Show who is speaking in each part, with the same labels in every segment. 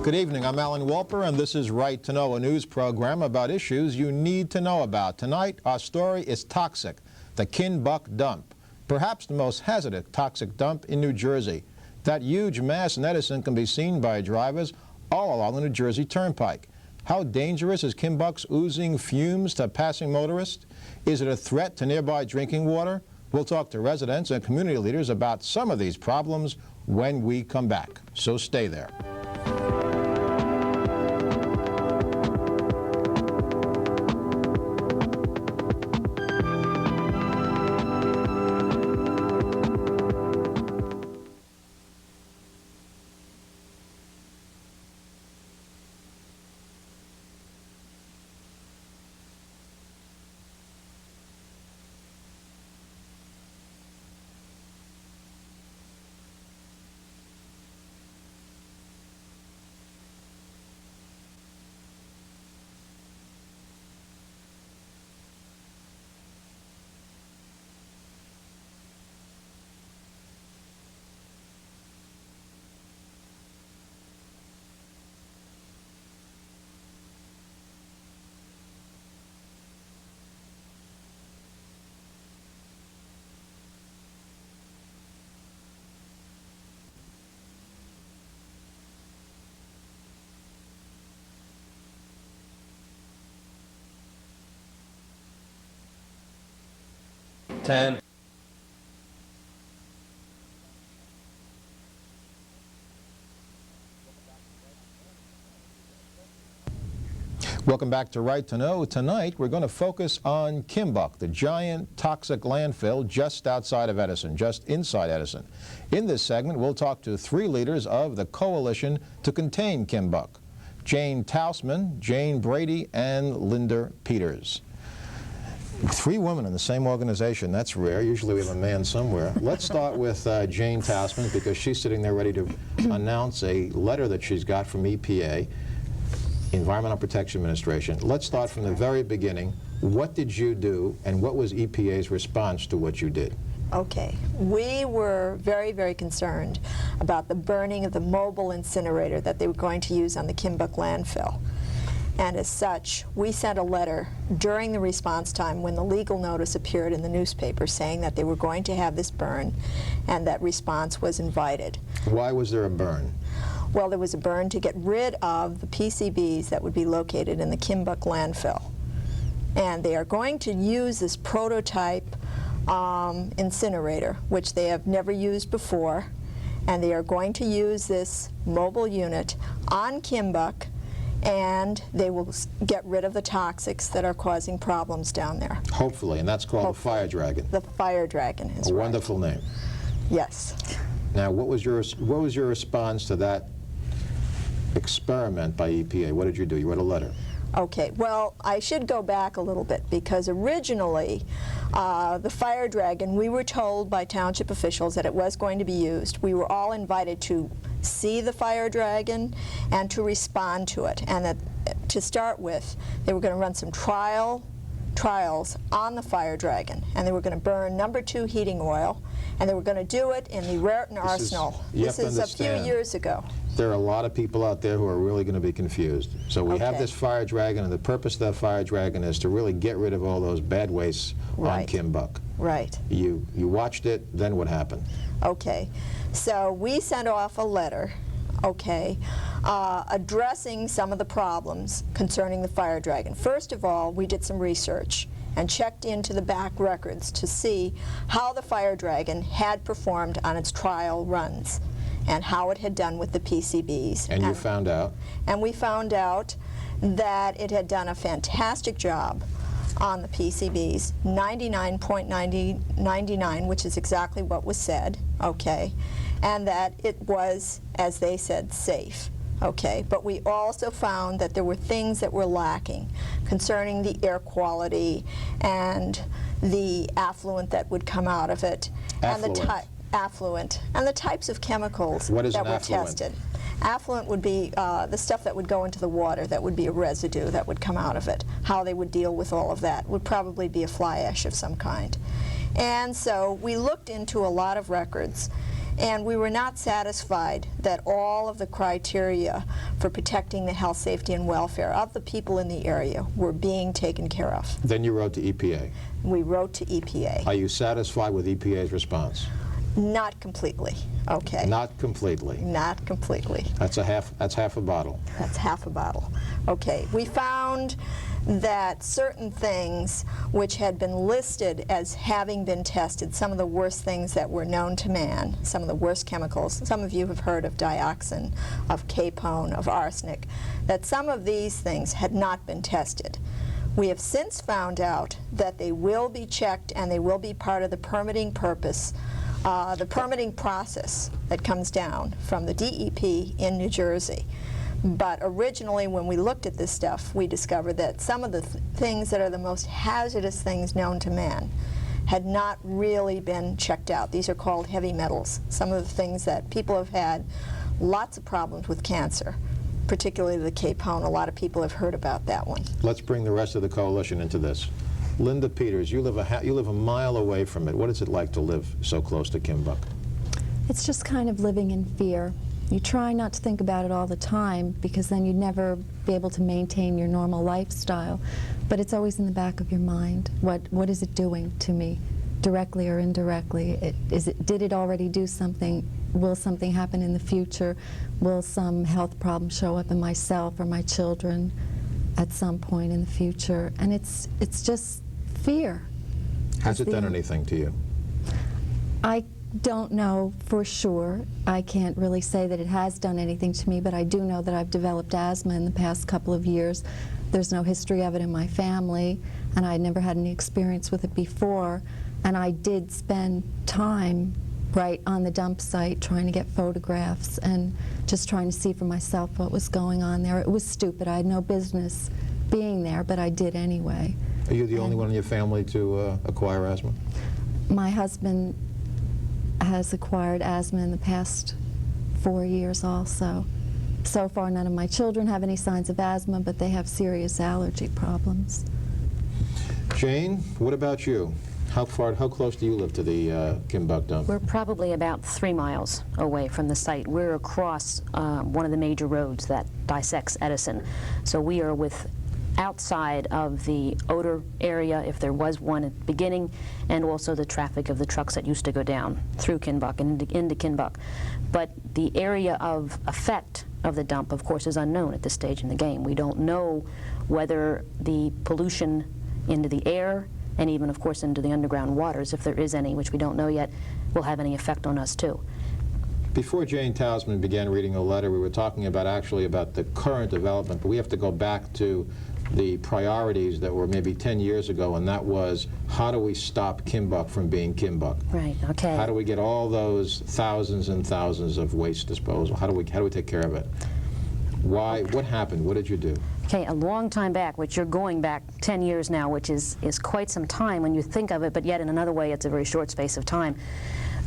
Speaker 1: Good evening, I'm Alan Walper, and this is Right to Know, a news program about issues you need to know about. Tonight, our story is toxic, the Kin-Buc dump, perhaps the most hazardous toxic dump in New Jersey. That huge mass in Edison can be seen by drivers all along the New Jersey Turnpike. How dangerous is Kin-Buc's oozing fumes to passing motorists? Is it a threat to nearby drinking water? We'll talk to residents and community leaders about some of these problems when we come back, so stay there. Welcome back to Right to Know. Tonight we're going to focus on Kin-Buc, the giant toxic landfill just outside of Edison, just inside Edison. In this segment we'll talk to three leaders of the coalition to contain Kin-Buc: Jane Tousman, Jane Brady, and Linda Peters. Three women in the same organization, that's rare. Usually we have a man somewhere. Let's start with Jane Tousman, because she's sitting there ready to announce a letter that she's got from EPA, Environmental Protection Administration. Let's start from the very beginning. What did you do, and what was EPA's response to what you did?
Speaker 2: Okay, we were very, very concerned about the burning of the mobile incinerator that they were going to use on the Kin-Buc landfill. And as such, we sent a letter during the response time when the legal notice appeared in the newspaper saying that they were going to have this burn, and that response was invited.
Speaker 1: Why was there a burn?
Speaker 2: Well, there was a burn to get rid of the PCBs that would be located in the Kin-Buc landfill. And they are going to use this prototype incinerator, which they have never used before, and they are going to use this mobile unit on Kin-Buc, and they will get rid of the toxics that are causing problems down there.
Speaker 1: Hopefully, and that's called the Fire Dragon.
Speaker 2: The Fire Dragon is
Speaker 1: a
Speaker 2: right.
Speaker 1: Wonderful name.
Speaker 2: Yes.
Speaker 1: Now, what was your response to that experiment by EPA? What did you do? You wrote a letter.
Speaker 2: Okay, well, I should go back a little bit, because originally the Fire Dragon, we were told by township officials that it was going to be used. We were all invited to see the Fire Dragon and to respond to it, and that to start with they were going to run some trials on the Fire Dragon, and they were going to burn #2 heating oil, and they were going to do it in the Raritan Arsenal. This is a few years ago.
Speaker 1: There are a lot of people out there who are really going to be confused. So we have this Fire Dragon, and the purpose of that Fire Dragon is to really get rid of all those bad wastes on Kin-Buc.
Speaker 2: Right.
Speaker 1: You watched it, then what happened?
Speaker 2: Okay, so we sent off a letter, addressing some of the problems concerning the Fire Dragon. First of all, we did some research and checked into the back records to see how the Fire Dragon had performed on its trial runs and how it had done with the PCBs.
Speaker 1: And you found out?
Speaker 2: And we found out that it had done a fantastic job on the PCBs, 99.99, which is exactly what was said, and that it was, as they said, safe. But we also found that there were things that were lacking concerning the air quality and the affluent that would come out of it. Affluent. And the types of chemicals that were tested. Affluent would be the stuff that would go into the water, that would be a residue that would come out of it. How they would deal with all of that would probably be a fly ash of some kind. And so we looked into a lot of records, And we were not satisfied that all of the criteria for protecting the health, safety, and welfare of the people in the area were being taken care of.
Speaker 1: Then you wrote to EPA.
Speaker 2: We wrote to EPA.
Speaker 1: Are you satisfied with EPA's response?
Speaker 2: Not completely, okay.
Speaker 1: Not completely.
Speaker 2: Not completely.
Speaker 1: That's half a bottle.
Speaker 2: That's half a bottle. Okay, we found that certain things which had been listed as having been tested, some of the worst things that were known to man, some of the worst chemicals, some of you have heard of dioxin, of capone, of arsenic, that some of these things had not been tested. We have since found out that they will be checked and they will be part of the permitting process that comes down from the DEP in New Jersey. But originally, when we looked at this stuff, we discovered that some of the things that are the most hazardous things known to man had not really been checked out. These are called heavy metals. Some of the things that people have had lots of problems with cancer, particularly the capone. A lot of people have heard about that one.
Speaker 1: Let's bring the rest of the coalition into this. Linda Peters, you live a mile away from it. What is it like to live so close to Kin-Buc?
Speaker 3: It's just kind of living in fear. You try not to think about it all the time because then you'd never be able to maintain your normal lifestyle. But it's always in the back of your mind. What is it doing to me, directly or indirectly? Did it already do something? Will something happen in the future? Will some health problem show up in myself or my children at some point in the future? And it's just fear.
Speaker 1: Has it done anything to you?
Speaker 3: I don't know for sure. I can't really say that it has done anything to me, but I do know that I've developed asthma in the past couple of years. There's no history of it in my family, and I had never had any experience with it before. And I did spend time right on the dump site trying to get photographs and just trying to see for myself what was going on there. It was stupid. I had no business being there, but I did anyway.
Speaker 1: Are you the only one in your family to acquire asthma?
Speaker 3: My husband has acquired asthma in the past 4 years also. So far, none of my children have any signs of asthma, but they have serious allergy problems.
Speaker 1: Jane, what about you? How close do you live to the Kin-Buc dump?
Speaker 4: We're probably about 3 miles away from the site. We're across one of the major roads that dissects Edison. So we are outside of the odor area, if there was one at the beginning, and also the traffic of the trucks that used to go down through Kin-Buc and into Kin-Buc. But the area of effect of the dump, of course, is unknown at this stage in the game. We don't know whether the pollution into the air and even, of course, into the underground waters, if there is any, which we don't know yet, will have any effect on us, too.
Speaker 1: Before Jane Tousman began reading a letter, we were talking about the current development, but we have to go back to the priorities that were maybe 10 years ago, and that was, how do we stop Kin-Buc from being Kin-Buc?
Speaker 4: Right, okay.
Speaker 1: How do we get all those thousands and thousands of waste disposal? How do we take care of it? Why? What happened? What did you do?
Speaker 4: Okay, a long time back, which you're going back 10 years now, which is quite some time when you think of it, but yet in another way it's a very short space of time.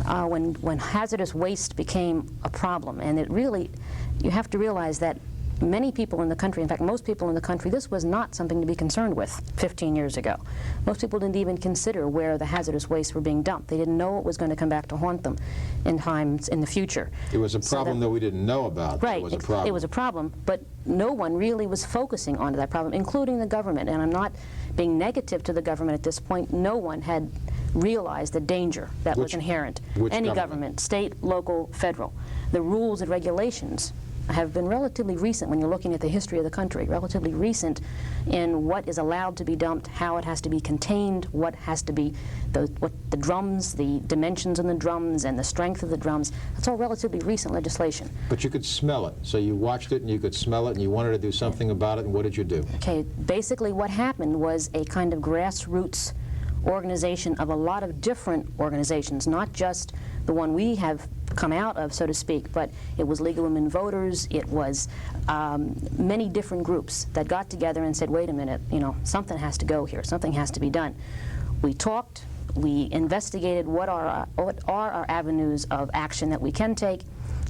Speaker 4: When hazardous waste became a problem, and it really, you have to realize that many people in the country, in fact most people in the country, this was not something to be concerned with 15 years ago. Most people didn't even consider where the hazardous wastes were being dumped. They didn't know it was going to come back to haunt them in times in the future.
Speaker 1: It was a problem that we didn't know about.
Speaker 4: Right,
Speaker 1: it was a problem.
Speaker 4: It was a problem, but no one really was focusing on that problem, including the government. And I'm not being negative to the government at this point. No one had realized the danger that was inherent. Any government, state, local, federal. The rules and regulations have been relatively recent when you're looking at the history of the country, relatively recent in what is allowed to be dumped, how it has to be contained, what has to be, what the drums, the dimensions of the drums and the strength of the drums. That's all relatively recent legislation.
Speaker 1: But you could smell it. So you watched it and you could smell it and you wanted to do something about it, and what did you do?
Speaker 4: Okay, basically what happened was a kind of grassroots organization of a lot of different organizations, not just the one we have come out of, so to speak, but it was League of Women Voters, it was many different groups that got together and said, wait a minute, you know, something has to go here, something has to be done. We talked, we investigated what are our avenues of action that we can take,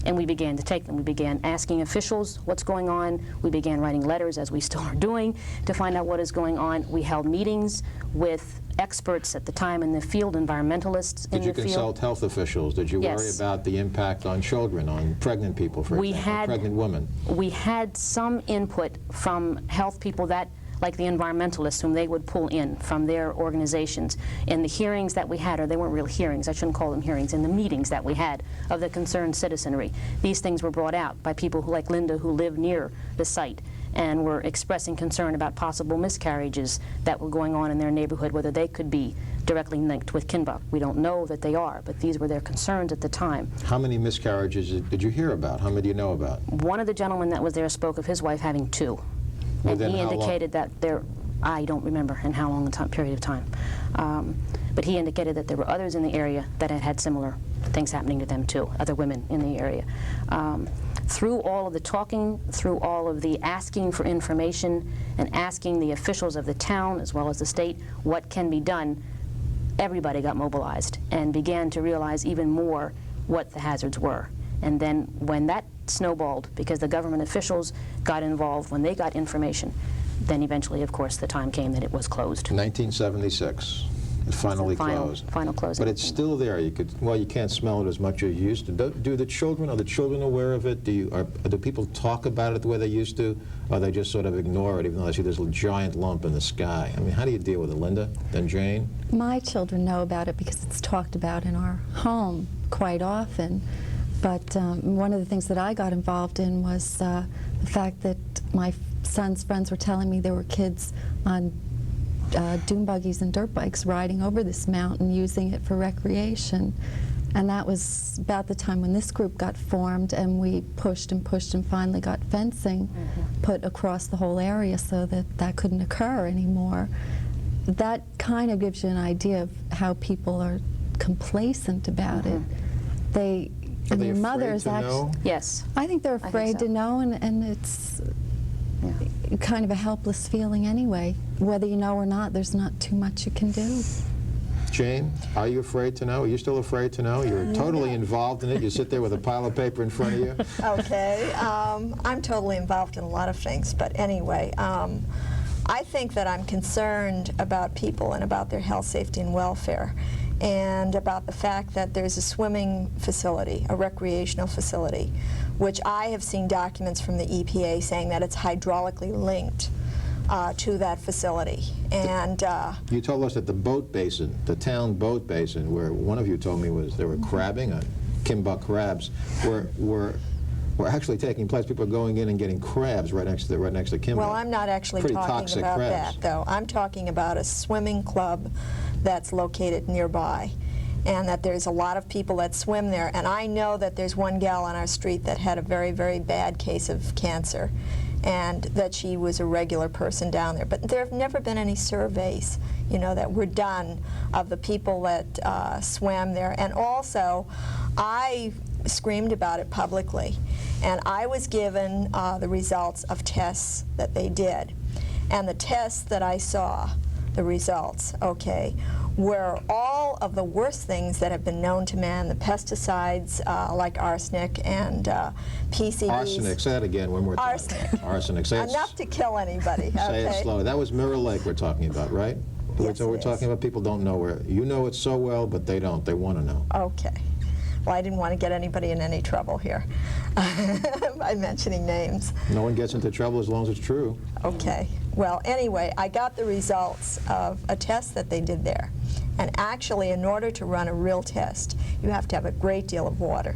Speaker 4: and we began to take them. We began asking officials what's going on. We began writing letters, as we still are doing, to find out what is going on. We held meetings with experts at the time in the field, environmentalists in the field.
Speaker 1: Did you consult health officials? Did you worry
Speaker 4: Yes.
Speaker 1: about the impact on children, on pregnant people, for example, pregnant women?
Speaker 4: We had some input from health people that, like the environmentalists, whom they would pull in from their organizations. In the hearings that we had, or they weren't real hearings, I shouldn't call them hearings, in the meetings that we had of the concerned citizenry, these things were brought out by people who, like Linda, who live near the site and were expressing concern about possible miscarriages that were going on in their neighborhood, whether they could be directly linked with Kin-Buc. We don't know that they are, but these were their concerns at the time.
Speaker 1: How many miscarriages did you hear about? How many do you know about?
Speaker 4: One of the gentlemen that was there spoke of his wife having 2. And
Speaker 1: Within
Speaker 4: he
Speaker 1: how long?
Speaker 4: indicated that I don't remember in how long a period of time, but he indicated that there were others in the area that had had similar things happening to them too, other women in the area. Through all of the talking, through all of the asking for information and asking the officials of the town as well as the state what can be done, everybody got mobilized and began to realize even more what the hazards were. And then when that snowballed, because the government officials got involved when they got information, then eventually, of course, the time came that it was closed.
Speaker 1: 1976, it finally closed.
Speaker 4: Final closing.
Speaker 1: But it's still there. You can't smell it as much as you used to. Do the children, are the children aware of it? Do people talk about it the way they used to? Or they just sort of ignore it, even though they see this giant lump in the sky? I mean, how do you deal with it, Linda? Then Jane?
Speaker 3: My children know about it because it's talked about in our home quite often. But one of the things that I got involved in was the fact that my son's friends were telling me there were kids on dune buggies and dirt bikes riding over this mountain using it for recreation. And that was about the time when this group got formed, and we pushed and pushed and finally got fencing put across the whole area so that that couldn't occur anymore. That kind of gives you an idea of how people are complacent about it.
Speaker 1: Are they
Speaker 3: your mother
Speaker 1: afraid
Speaker 3: is
Speaker 1: to
Speaker 3: actually,
Speaker 1: know?
Speaker 4: Yes.
Speaker 3: I think they're
Speaker 4: think
Speaker 3: afraid
Speaker 4: so.
Speaker 3: to know, and it's kind of a helpless feeling anyway. Whether you know or not, there's not too much you can do.
Speaker 1: Jane, are you afraid to know? Are you still afraid to know? You're totally involved in it. You sit there with a pile of paper in front of you.
Speaker 2: Okay, I'm totally involved in a lot of things, but anyway, I think that I'm concerned about people and about their health, safety, and welfare, and about the fact that there's a swimming facility, a recreational facility, which I have seen documents from the EPA saying that it's hydraulically linked to that facility. And
Speaker 1: You told us that the boat basin, the town boat basin, where one of you told me was there were crabbing, Kin-Buc crabs, were actually taking place. People are going in and getting crabs right next to Kin-Buc.
Speaker 2: well, I'm not actually
Speaker 1: Pretty
Speaker 2: talking
Speaker 1: toxic
Speaker 2: about
Speaker 1: crabs.
Speaker 2: that, though. I'm talking about a swimming club that's located nearby, and that there's a lot of people that swim there. And I know that there's one gal on our street that had a very, very bad case of cancer, and that she was a regular person down there. But there have never been any surveys, you know, that were done of the people that swam there. And also, I screamed about it publicly, and I was given the results of tests that they did. And the tests that I saw, the results, okay, were all of the worst things that have been known to man, the pesticides like arsenic and PCBs.
Speaker 1: Arsenic, say that again one more time.
Speaker 2: Arsenic.
Speaker 1: Arsenic, say it,
Speaker 2: Enough to kill anybody, okay?
Speaker 1: say it slowly. That was Mirror Lake we're talking about, right?
Speaker 2: Yes,
Speaker 1: So we're
Speaker 2: it
Speaker 1: talking
Speaker 2: is.
Speaker 1: about people don't know where, you know it so well, but they don't. They want to know.
Speaker 2: Okay. Well, I didn't want to get anybody in any trouble here by mentioning names.
Speaker 1: No one gets into trouble as long as it's true.
Speaker 2: Okay. Well, anyway, I got the results of a test that they did there. And actually, in order to run a real test, you have to have a great deal of water.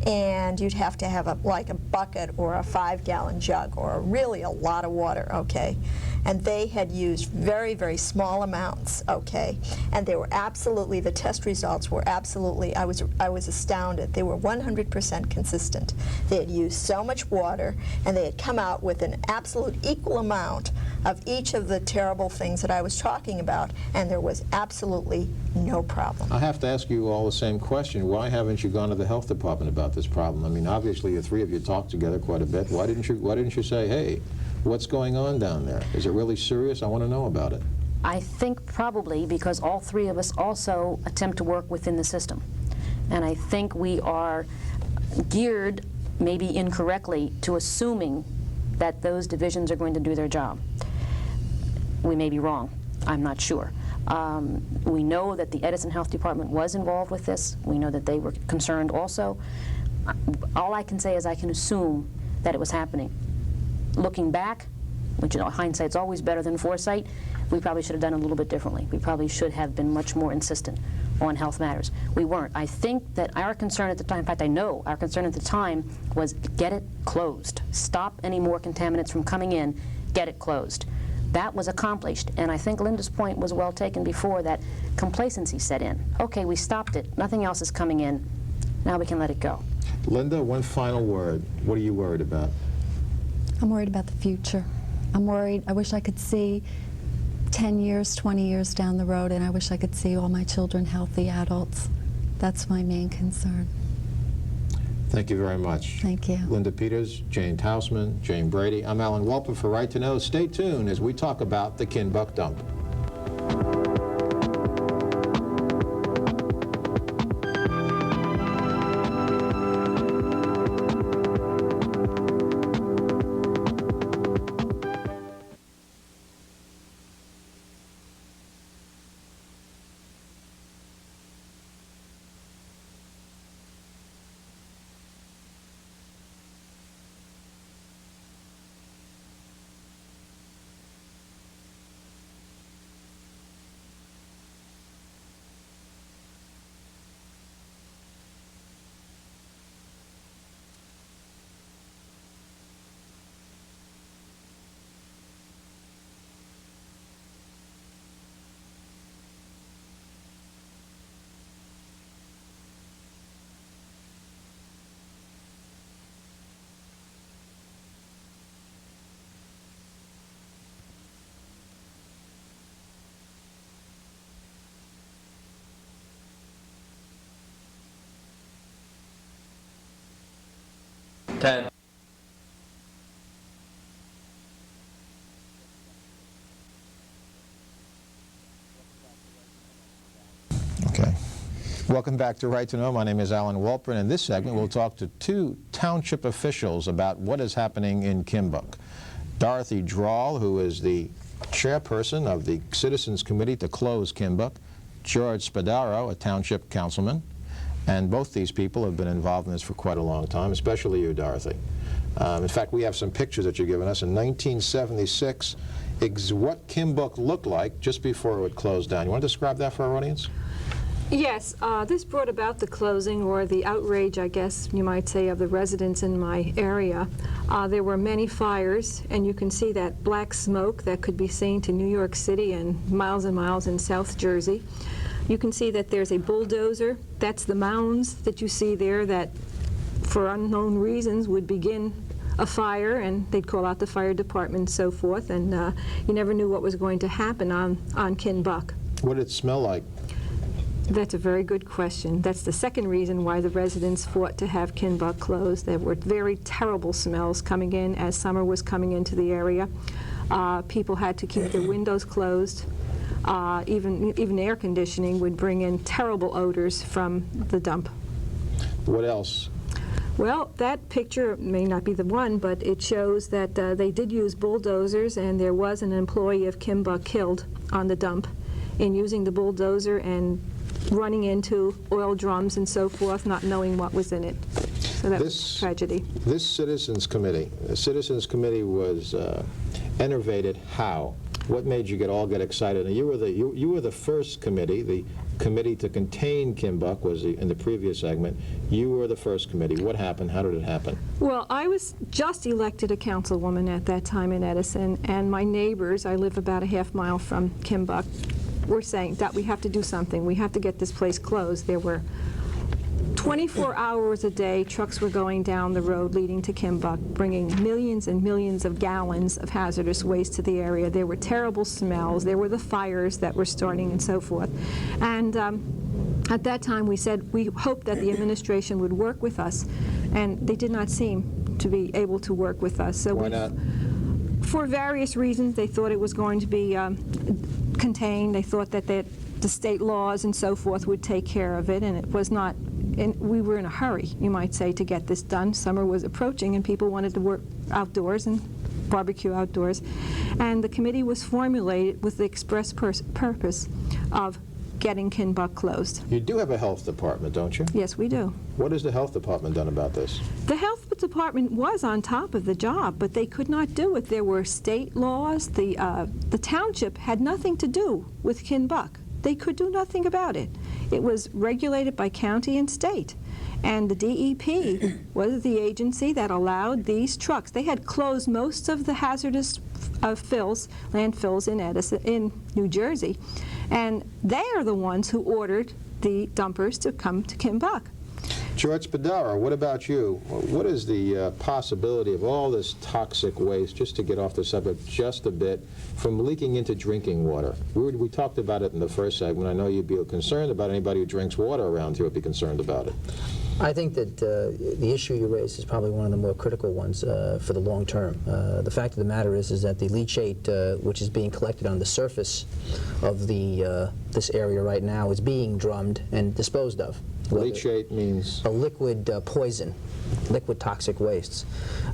Speaker 2: And you'd have to have like a bucket or a 5-gallon jug, or really a lot of water, okay? And they had used very, very small amounts, okay? And they were absolutely, the test results were absolutely, I was astounded. They were 100% consistent. They had used so much water, and they had come out with an absolute equal amount of each of the terrible things that I was talking about, and there was absolutely no problem.
Speaker 1: I have to ask you all the same question. Why haven't you gone to the health department about this problem? I mean, obviously the three of you talked together quite a bit. Why didn't you say, hey, what's going on down there? Is it really serious? I want to know about it.
Speaker 4: I think probably because all three of us also attempt to work within the system. And I think we are geared, maybe incorrectly, to assuming that those divisions are going to do their job. We may be wrong. I'm not sure. We know that the Edison Health Department was involved with this. We know that they were concerned also. All I can say is I can assume that it was happening. Looking back, which, you know, hindsight's always better than foresight, we probably should have done a little bit differently. We probably should have been much more insistent on health matters. We weren't. I think that our concern at the time, in fact, I know our concern at the time was get it closed. Stop any more contaminants from coming in, get it closed. That was accomplished, and I think Linda's point was well taken before, that complacency set in. Okay, we stopped it. Nothing else is coming in. Now we can let it go.
Speaker 1: Linda, one final word. What are you worried about?
Speaker 3: I'm worried about the future. I'm worried. I wish I could see 10 years, 20 years down the road, and I wish I could see all my children healthy adults. That's my main concern.
Speaker 1: Thank you very much.
Speaker 3: Thank you.
Speaker 1: Linda Peters, Jane Tousman, Jane Brady. I'm Alan Welper for Right to Know. Stay tuned as we talk about the Kin-Buc dump. Okay. Welcome back to Right to Know. My name is Alan Welper, and in this segment we'll talk to two township officials about what is happening in Kin-Buc. Dorothy Drwal, who is the chairperson of the Citizens Committee to close Kin-Buc, George Spadoro, a township councilman, and both these people have been involved in this for quite a long time, especially you, Dorothy. In fact, we have some pictures that you've given us. In 1976, what Kin-Buc looked like just before it would close down. You want to describe that for our audience?
Speaker 5: Yes, this brought about the closing, or the outrage, I guess you might say, of the residents in my area. There were many fires, and you can see that black smoke that could be seen to New York City and miles in South Jersey. You can see that there's a bulldozer. That's the mounds that you see there that, for unknown reasons, would begin a fire, and they'd call out the fire department and so forth, and you never knew what was going to happen on Kin-Buc.
Speaker 1: What did it smell like?
Speaker 5: That's a very good question. That's the second reason why the residents fought to have Kin-Buc closed. There were very terrible smells coming in as summer was coming into the area. People had to keep their windows closed. Even air conditioning would bring in terrible odors from the dump.
Speaker 1: What else?
Speaker 5: Well, that picture may not be the one, but it shows that they did use bulldozers, and there was an employee of Kin-Buc killed on the dump in using the bulldozer and running into oil drums and so forth, not knowing what was in it. So that was a tragedy.
Speaker 1: This Citizens Committee, the Citizens Committee was innervated how? What made you all get excited? And you were the first committee. The committee to contain Kin-Buc was in the previous segment. You were the first committee. What happened? How did it happen?
Speaker 5: Well, I was just elected a councilwoman at that time in Edison, and my neighbors, I live about a half mile from Kin-Buc, were saying that we have to do something. We have to get this place closed. There were 24 hours a day, trucks were going down the road leading to Kin-Buc, bringing millions and millions of gallons of hazardous waste to the area. There were terrible smells. There were the fires that were starting and so forth. And at that time we said we hoped that the administration would work with us, and they did not seem to be able to work with us. So
Speaker 1: why not?
Speaker 5: For various reasons. They thought it was going to be contained. They thought that the state laws and so forth would take care of it, and it was not we were in a hurry, you might say, to get this done. Summer was approaching, and people wanted to work outdoors and barbecue outdoors. And the committee was formulated with the express purpose of getting Kin-Buc closed.
Speaker 1: You do have a health department, don't you?
Speaker 5: Yes, we do.
Speaker 1: What has the health department done about this?
Speaker 5: The health department was on top of the job, but they could not do it. There were state laws. The township had nothing to do with Kin-Buc. They could do nothing about it. It was regulated by county and state. And the DEP was the agency that allowed these trucks. They had closed most of the hazardous landfills in Edison, in New Jersey, and they are the ones who ordered the dumpers to come to Kin-Buc.
Speaker 1: George Spadoro, what about you? What is the possibility of all this toxic waste, just to get off the subject just a bit, from leaking into drinking water? We talked about it in the first segment. I know you'd be concerned about anybody who drinks water around here would be concerned about it.
Speaker 6: I think that the issue you raised is probably one of the more critical ones for the long term. The fact of the matter is that the leachate, which is being collected on the surface of this area right now, is being drummed and disposed of.
Speaker 1: Leachate means?
Speaker 6: A liquid poison, liquid toxic wastes.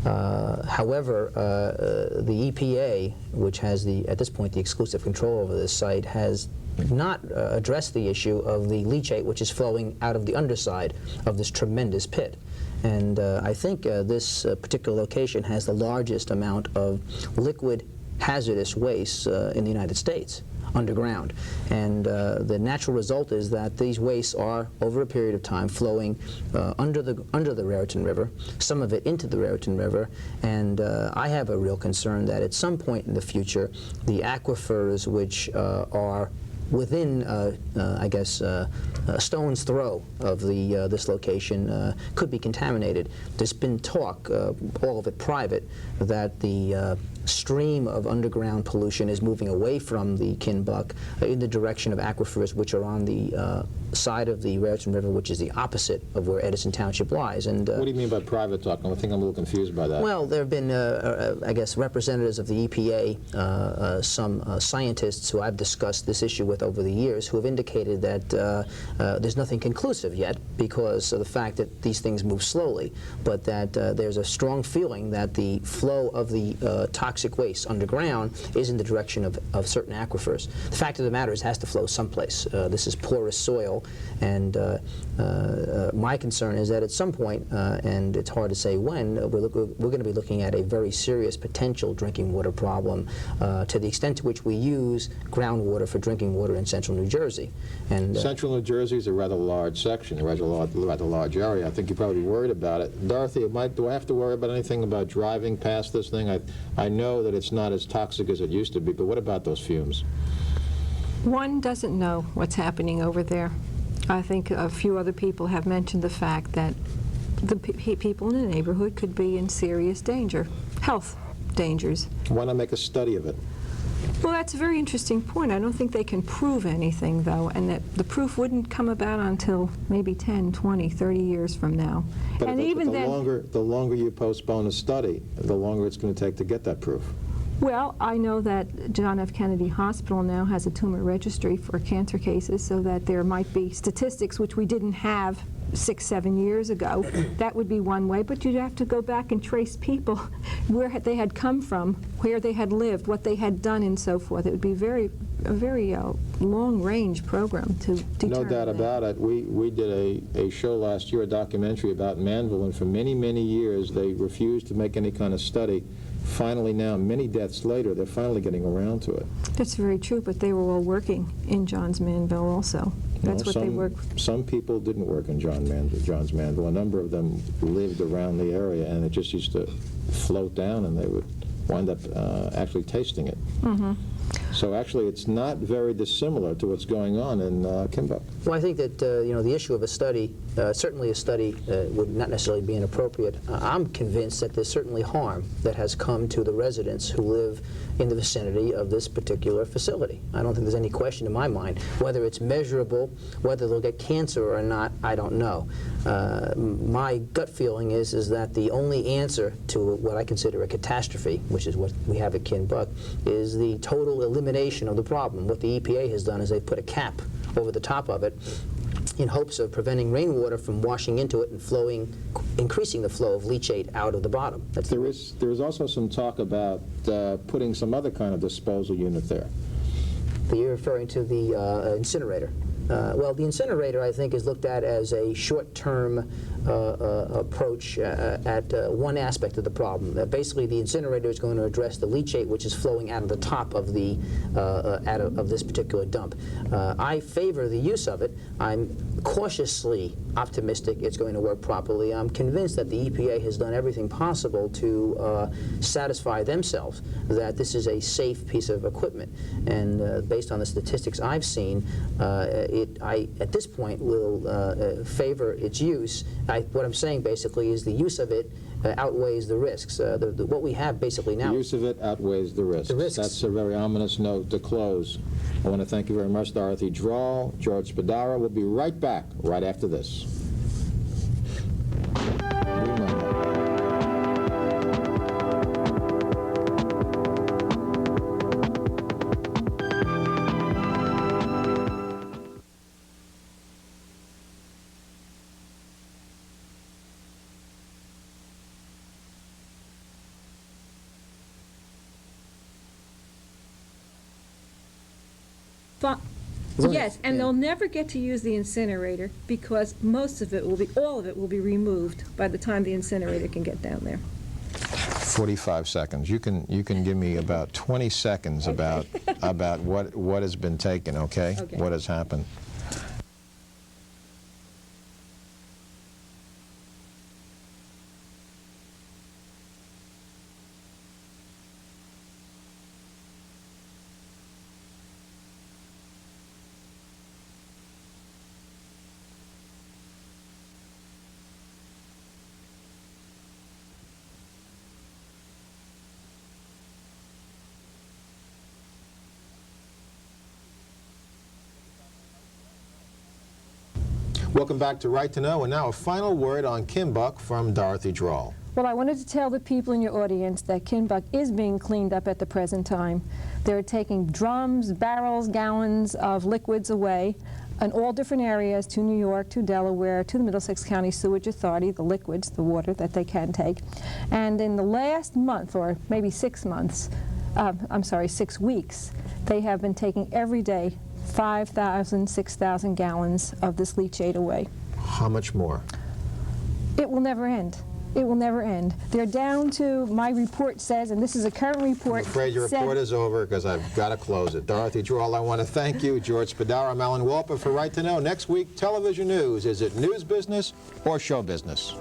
Speaker 6: However, the EPA, which has at this point the exclusive control over this site, has not addressed the issue of the leachate which is flowing out of the underside of this tremendous pit. And I think this particular location has the largest amount of liquid hazardous waste in the United States underground. And the natural result is that these wastes are, over a period of time, flowing under the Raritan River, some of it into the Raritan River, and I have a real concern that at some point in the future, the aquifers which are within, I guess, a stone's throw of this location could be contaminated. There's been talk, all of it private, that the stream of underground pollution is moving away from the Kin-Buc in the direction of aquifers which are on the side of the Raritan River, which is the opposite of where Edison Township lies. And
Speaker 1: what do you mean by private talk? I think I'm a little confused by that.
Speaker 6: Well, there have been, I guess, representatives of the EPA, some scientists who I've discussed this issue with over the years, who have indicated that there's nothing conclusive yet because of the fact that these things move slowly, but that there's a strong feeling that the flow of the toxic waste underground is in the direction of certain aquifers. The fact of the matter is it has to flow someplace. This is porous soil, and my concern is that at some point, and it's hard to say when, we're going to be looking at a very serious potential drinking water problem to the extent to which we use groundwater for drinking water in central New Jersey. And
Speaker 1: central New Jersey is a rather large section, a rather large area. I think you're probably worried about it. Dorothy, do I have to worry about anything about driving past this thing? I know that it's not as toxic as it used to be, but what about those fumes?
Speaker 5: One doesn't know what's happening over there. I think a few other people have mentioned the fact that the people in the neighborhood could be in serious danger, health dangers.
Speaker 1: Why not make a study of it?
Speaker 5: Well, that's a very interesting point. I don't think they can prove anything, though, and that the proof wouldn't come about until maybe 10, 20, 30 years from now.
Speaker 1: But
Speaker 5: and even then,
Speaker 1: the longer you postpone a study, the longer it's going to take to get that proof.
Speaker 5: Well, I know that John F. Kennedy Hospital now has a tumor registry for cancer cases, so that there might be statistics which we didn't have 6, 7 years ago. That would be one way, but you'd have to go back and trace people, where they had come from, where they had lived, what they had done, and so forth. It would be a very long-range program to determine.
Speaker 1: No doubt about it. We did a show last year, a documentary about Manville, and for many, many years they refused to make any kind of study. Finally now, many deaths later, they're finally getting around to it.
Speaker 5: That's very true, but they were all working in Johns Manville also. That's what they worked.
Speaker 1: Some people didn't work in Johns Manville. A number of them lived around the area, and it just used to float down, and they would wind up actually tasting it. Mm-hmm. So actually, it's not very dissimilar to what's going on in Kin-Buc.
Speaker 6: Well, I think that the issue of a study, certainly a study would not necessarily be inappropriate. I'm convinced that there's certainly harm that has come to the residents who live in the vicinity of this particular facility. I don't think there's any question in my mind. Whether it's measurable, whether they'll get cancer or not, I don't know. My gut feeling is that the only answer to what I consider a catastrophe, which is what we have at Kin-Buc, is the total elimination of the problem. What the EPA has done is they've put a cap over the top of it, in hopes of preventing rainwater from washing into it and flowing, increasing the flow of leachate out of the bottom. That's
Speaker 1: There is also some talk about putting some other kind of disposal unit there.
Speaker 6: You're referring to the incinerator. Well, the incinerator, I think, is looked at as a short-term approach at one aspect of the problem. Basically, the incinerator is going to address the leachate which is flowing out of the top of the of this particular dump. I favor the use of it. I'm cautiously optimistic it's going to work properly. I'm convinced that the EPA has done everything possible to satisfy themselves that this is a safe piece of equipment. And based on the statistics I've seen, I, at this point, will favor its use. What I'm saying, basically, is the use of it outweighs the risks. What we have, basically, now...
Speaker 1: The use of it outweighs the risks.
Speaker 6: The risks.
Speaker 1: That's a very ominous note to close. I want to thank you very much, Dorothy Drwal, George Spadoro. We'll be right back, right after this.
Speaker 5: Yes, and they'll never get to use the incinerator because most of it will be, all of it will be removed by the time the incinerator can get down there.
Speaker 1: 45 seconds. You can give me about 20 seconds about what has been taken, okay?
Speaker 5: Okay.
Speaker 1: What has happened. Welcome back to Right to Know, and now a final word on Kin-Buc from Dorothy Drwal.
Speaker 5: Well, I wanted to tell the people in your audience that Kin-Buc is being cleaned up at the present time. They're taking drums, barrels, gallons of liquids away in all different areas to New York, to Delaware, to the Middlesex County Sewage Authority, the liquids, the water that they can take. And in the last month, or maybe 6 months, 6 weeks, they have been taking every day 5,000, 6,000 gallons of this leachate away.
Speaker 1: How much more?
Speaker 5: It will never end. It will never end. They're down to, my report says, and this is a current report.
Speaker 1: I'm afraid your report is over because I've got to close it. Dorothy Drwal, I want to thank you. George Spadoro, I'm Alan Wolper for Right to Know. Next week, television news. Is it news business or show business?